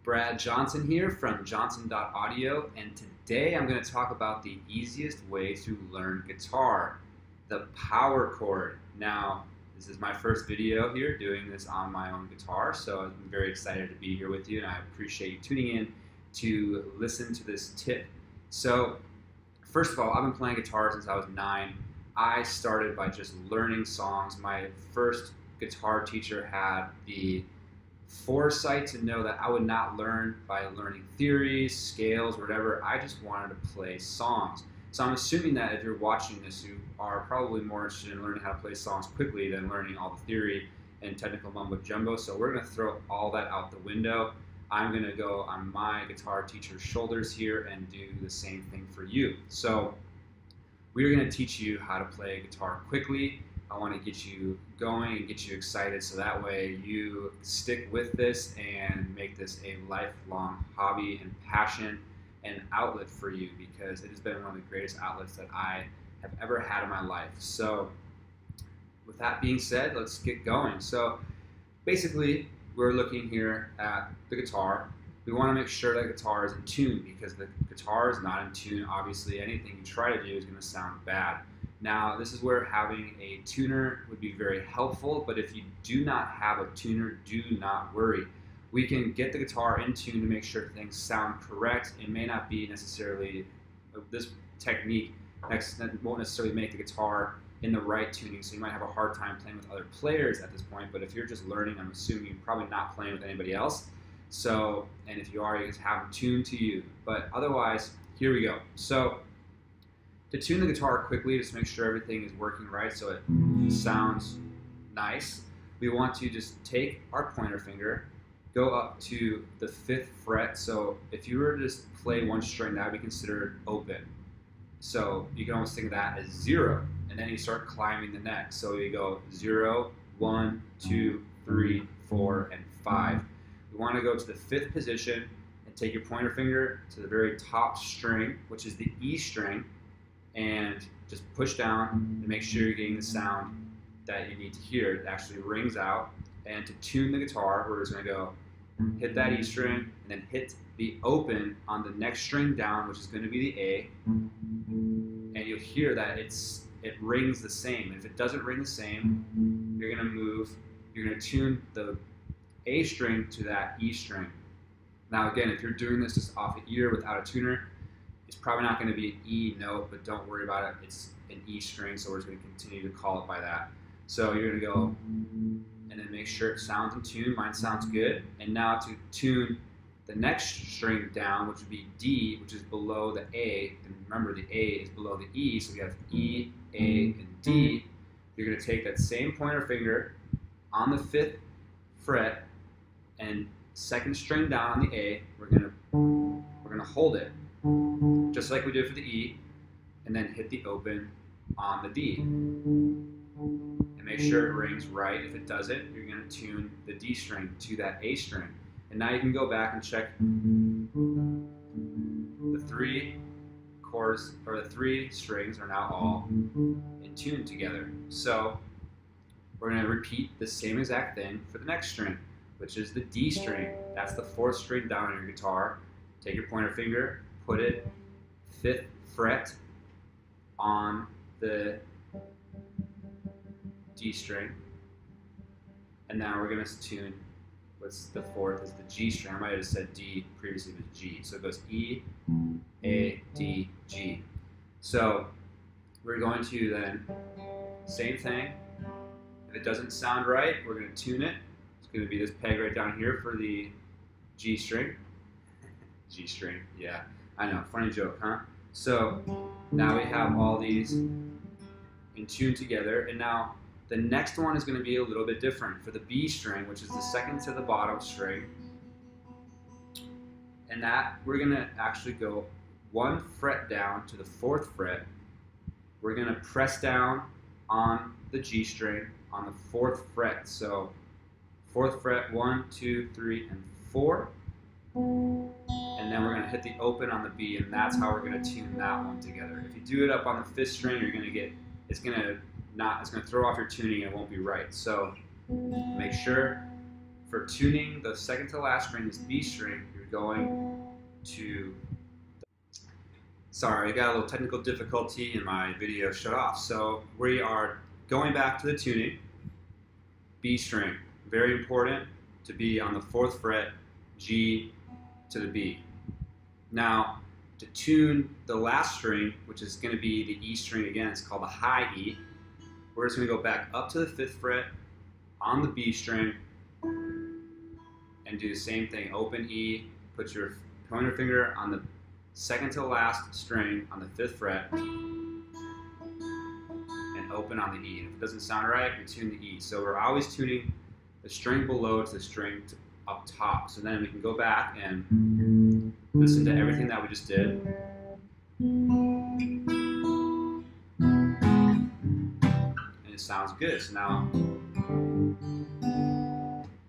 Brad Johnson here from johnson.audio, and today I'm going to talk about the easiest way to learn guitar, the power chord. Now, this is my first video here doing this on my own guitar, so I'm very excited to be here with you, and I appreciate you tuning in to listen to this tip. So, first of all, I've been playing guitar since I was 9. I started by just learning songs. My first guitar teacher had the foresight to know that I would not learn by learning theories, scales, whatever. I just wanted to play songs. So I'm assuming that if you're watching this, you are probably more interested in learning how to play songs quickly than learning all the theory and technical mumbo jumbo. So we're going to throw all that out the window. I'm going to go on my guitar teacher's shoulders here and do the same thing for you. So we're going to teach you how to play guitar quickly. I want to get you going and get you excited so that way you stick with this and make this a lifelong hobby and passion and outlet for you, because it has been one of the greatest outlets that I have ever had in my life. So with that being said, let's get going. So basically, we're looking here at the guitar. We want to make sure that the guitar is in tune, because the guitar is not in tune. Obviously, anything you try to do is going to sound bad. Now, this is where having a tuner would be very helpful, but if you do not have a tuner, do not worry. We can get the guitar in tune to make sure things sound correct. It may not be necessarily, this technique won't necessarily make the guitar in the right tuning, so you might have a hard time playing with other players at this point, but if you're just learning, I'm assuming you're probably not playing with anybody else. So, and if you are, you just have them tuned to you. But otherwise, here we go. So, to tune the guitar quickly, just make sure everything is working right so it sounds nice, we want to just take our pointer finger, go up to the 5th fret. So if you were to just play one string, that would be considered open. So you can almost think of that as 0, and then you start climbing the neck. So you go 0, 1, 2, 3, 4, and 5. We want to go to the 5th position and take your pointer finger to the very top string, which is the E string, and just push down and make sure you're getting the sound that you need to hear. It actually rings out. And to tune the guitar, we're just going to go hit that E string and then hit the open on the next string down, which is going to be the A. And you'll hear that it rings the same. And if it doesn't ring the same, you're going to tune the A string to that E string. Now again, if you're doing this just off the ear without a tuner, it's probably not going to be an E note, but don't worry about it. It's an E string, so we're just going to continue to call it by that. So you're going to go and then make sure it sounds in tune. Mine sounds good. And now to tune the next string down, which would be D, which is below the A. And remember, the A is below the E, so we have E, A, and D. You're going to take that same pointer finger on the 5th fret and 2nd string down on the A. We're going to hold it, just like we did for the E, and then hit the open on the D. And make sure it rings right. If it doesn't, you're going to tune the D string to that A string. And now you can go back and check the 3 chords, or the 3 strings are now all in tune together. So we're going to repeat the same exact thing for the next string, which is the D string. That's the 4th string down on your guitar. Take your pointer finger, put it 5th fret on the D string, and now we're going to tune what's the 4th is the G string. I might have said D previously, it was G. So it goes E, A, D, G. So we're going to then, same thing. If it doesn't sound right, we're going to tune it. It's going to be this peg right down here for the G string. G string, yeah, I know, funny joke, huh? So now we have all these in tune together, and now the next one is going to be a little bit different. For the B string, which is the 2nd to the bottom string, and that we're going to actually go 1 fret down to the 4th fret. We're going to press down on the G string on the 4th fret. So 4th fret, 1, 2, 3, and 4. And then we're going to hit the open on the B, and that's how we're going to tune that one together. If you do it up on the 5th string, you're going to get, it's going to throw off your tuning and it won't be right. So make sure for tuning the second to last string, this B string, you're going to, sorry, I got a little technical difficulty and my video shut off. So we are going back to the tuning, B string, very important to be on the 4th fret, G to the B. Now, to tune the last string, which is going to be the E string again, it's called the high E, we're just going to go back up to the 5th fret on the B string and do the same thing. Open E, put your pointer finger on the second to last string on the 5th fret, and open on the E. And if it doesn't sound right, we tune the E. So we're always tuning the string below to the string up top. So then we can go back and listen to everything that we just did. And it sounds good. So now,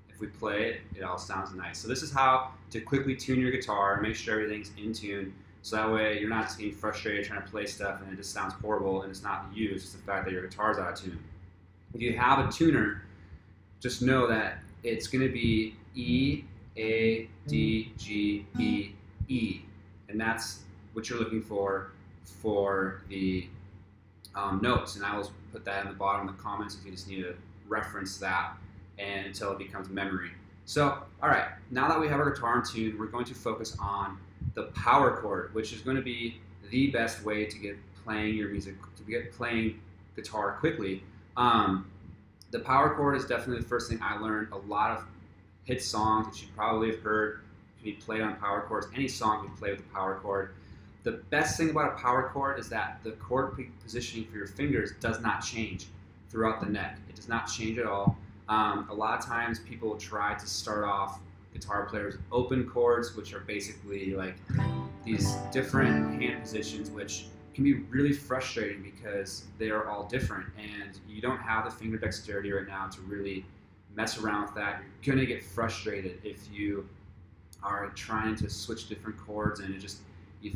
if we play it, it all sounds nice. So this is how to quickly tune your guitar, make sure everything's in tune, so that way you're not just getting frustrated trying to play stuff and it just sounds horrible and it's not you, it's just the fact that your guitar's out of tune. If you have a tuner, just know that it's going to be E, A, D, G, E, E. And that's what you're looking for the notes. And I will put that in the bottom of the comments if you just need to reference that and until it becomes memory. So, all right, now that we have our guitar in tune, we're going to focus on the power chord, which is going to be the best way to get playing your music, to get playing guitar quickly. The power chord is definitely the first thing I learned. A lot of hit songs that you probably have heard can be played on power chords. Any song can play with the power chord. The best thing about a power chord is that the chord positioning for your fingers does not change throughout the neck. It does not change at all. A lot of times people try to start off guitar players with open chords, which are basically like these different hand positions, which can be really frustrating because they are all different and you don't have the finger dexterity right now to really mess around with that. You're gonna get frustrated if you are trying to switch different chords and you'll just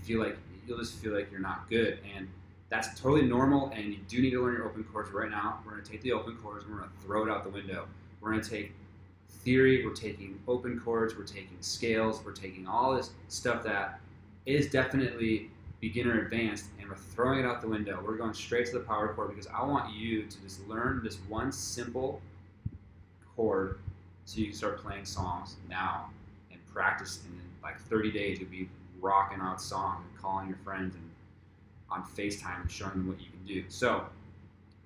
feel like you're not good, and that's totally normal. And you do need to learn your open chords right now. We're gonna take the open chords and we're gonna throw it out the window. We're gonna take theory, we're taking open chords, we're taking scales, we're taking all this stuff that is definitely beginner advanced, and we're throwing it out the window. We're going straight to the power chord because I want you to just learn this one simple chord so you can start playing songs now and practice. And in like 30 days, you'll be rocking out songs and calling your friends and on FaceTime and showing them what you can do. So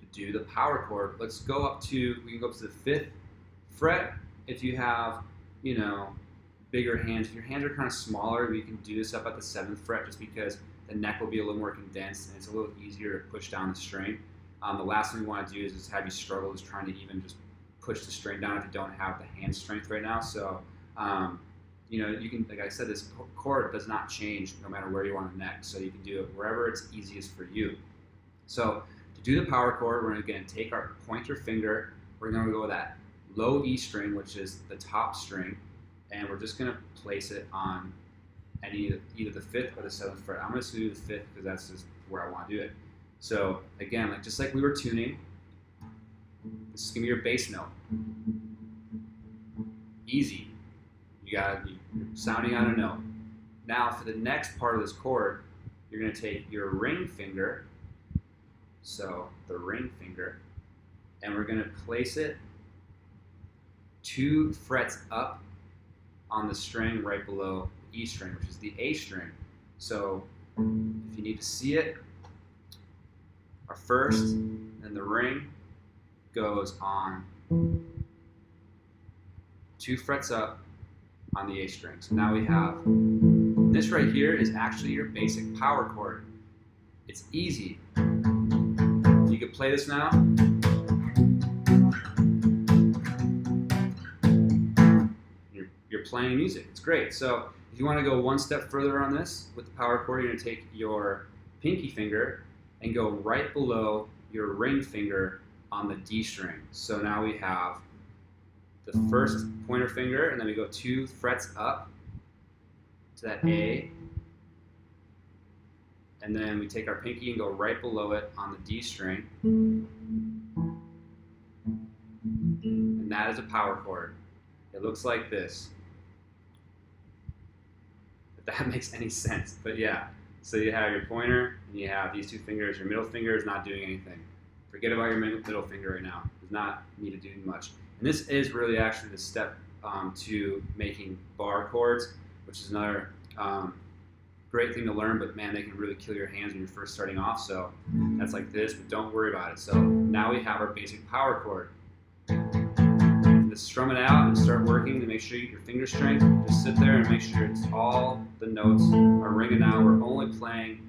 to do the power chord, we can go up to the 5th fret. If you have, bigger hands, if your hands are kind of smaller, we can do this up at the 7th fret just because the neck will be a little more condensed and it's a little easier to push down the string. The last thing we want to do is just have you struggle just trying to even just push the string down if you don't have the hand strength right now. So, you can, like I said, this chord does not change no matter where you are on the neck. So you can do it wherever it's easiest for you. So to do the power chord, we're going to again take our pointer finger. We're going to go with that low E string, which is the top string, and we're just going to place it on either the 5th or the 7th fret. I'm going to do the 5th because that's just where I want to do it. So again, just like we were tuning, this is going to be your bass note. Easy. You're sounding on a note. Now for the next part of this chord, you're going to take your ring finger, so the ring finger, and we're going to place it 2 frets up on the string right below the E string, which is the A string. So if you need to see it, our first and the ring goes on 2 frets up on the A string. So now we have this right here is actually your basic power chord. It's easy. You can play this now. You're playing music. It's great. So if you want to go one step further on this with the power chord, you're going to take your pinky finger and go right below your ring finger on the D string. So now we have the first pointer finger, and then we go 2 frets up to that A, and then we take our pinky and go right below it on the D string, and that is a power chord. It looks like this. If that makes any sense, but yeah. So you have your pointer, and you have these two fingers. Your middle finger is not doing anything. Forget about your middle finger right now. It does not need to do much. And this is really actually the step to making bar chords, which is another great thing to learn, but man, they can really kill your hands when you're first starting off. So that's like this, but don't worry about it. So now we have our basic power chord. Just strum it out and start working to make sure you get your finger strength. Just sit there and make sure it's all the notes are ringing out. We're only playing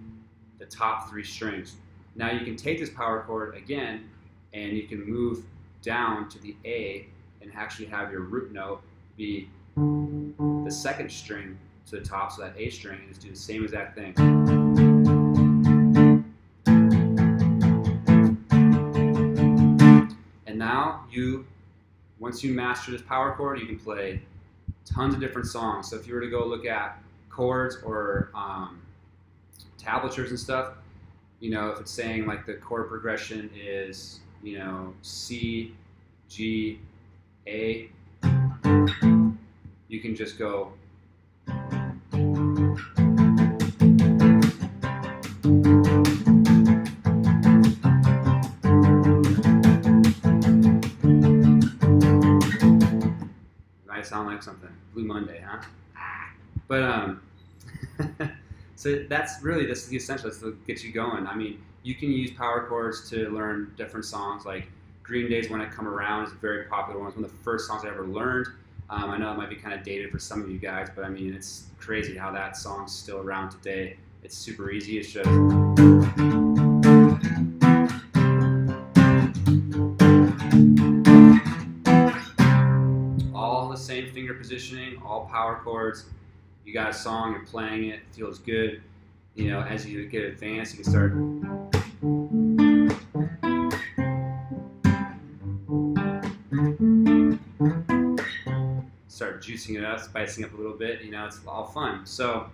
the top 3 strings. Now you can take this power chord again and you can move down to the A and actually have your root note be the 2nd string to the top, so that A string, and just do the same exact thing. And now once you master this power chord, you can play tons of different songs. So if you were to go look at chords or tablatures and stuff, you know, if it's saying like the chord progression is, you know, C, G, A, you can just go sound like something. Blue Monday, huh? But so that's really, this is the essential. That's to get you going. I mean, you can use power chords to learn different songs. Like Green Day's When I Come Around is a very popular one. It's one of the first songs I ever learned. I know it might be kind of dated for some of you guys, but I mean, it's crazy how that song's still around today. It's super easy. It's just same finger positioning, all power chords. You got a song, you're playing it, feels good. You know, as you get advanced, you can start juicing it up, spicing up a little bit. You know, it's all fun. So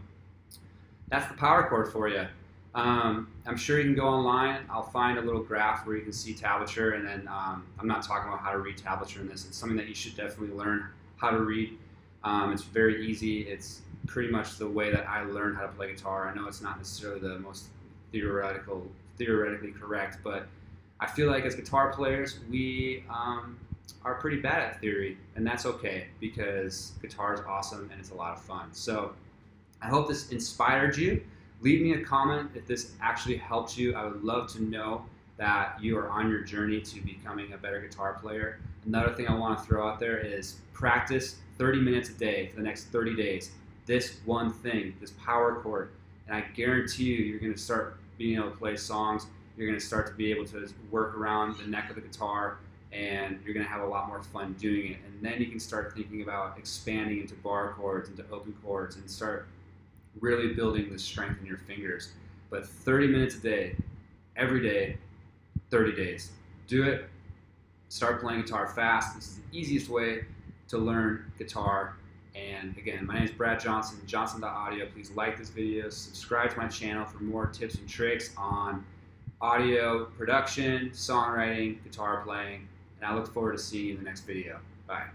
that's the power chord for you. I'm sure you can go online. I'll find a little graph where you can see tablature, and then I'm not talking about how to read tablature in this. It's something that you should definitely learn how to read. It's very easy. It's pretty much the way that I learned how to play guitar. I know it's not necessarily the most theoretically correct, but I feel like as guitar players, we are pretty bad at theory, and that's okay because guitar is awesome and it's a lot of fun. So I hope this inspired you. Leave me a comment if this actually helped you. I would love to know that you are on your journey to becoming a better guitar player. Another thing I want to throw out there is practice 30 minutes a day for the next 30 days. This one thing, this power chord, and I guarantee you're going to start being able to play songs. You're going to start to be able to work around the neck of the guitar, and you're going to have a lot more fun doing it. And then you can start thinking about expanding into bar chords, into open chords, and start really building the strength in your fingers. But 30 minutes a day, every day, 30 days. Do it. Start playing guitar fast. This is the easiest way to learn guitar. And again, my name is Brad Johnson, johnson.audio. Please like this video, subscribe to my channel for more tips and tricks on audio production, songwriting, guitar playing, and I look forward to seeing you in the next video. Bye.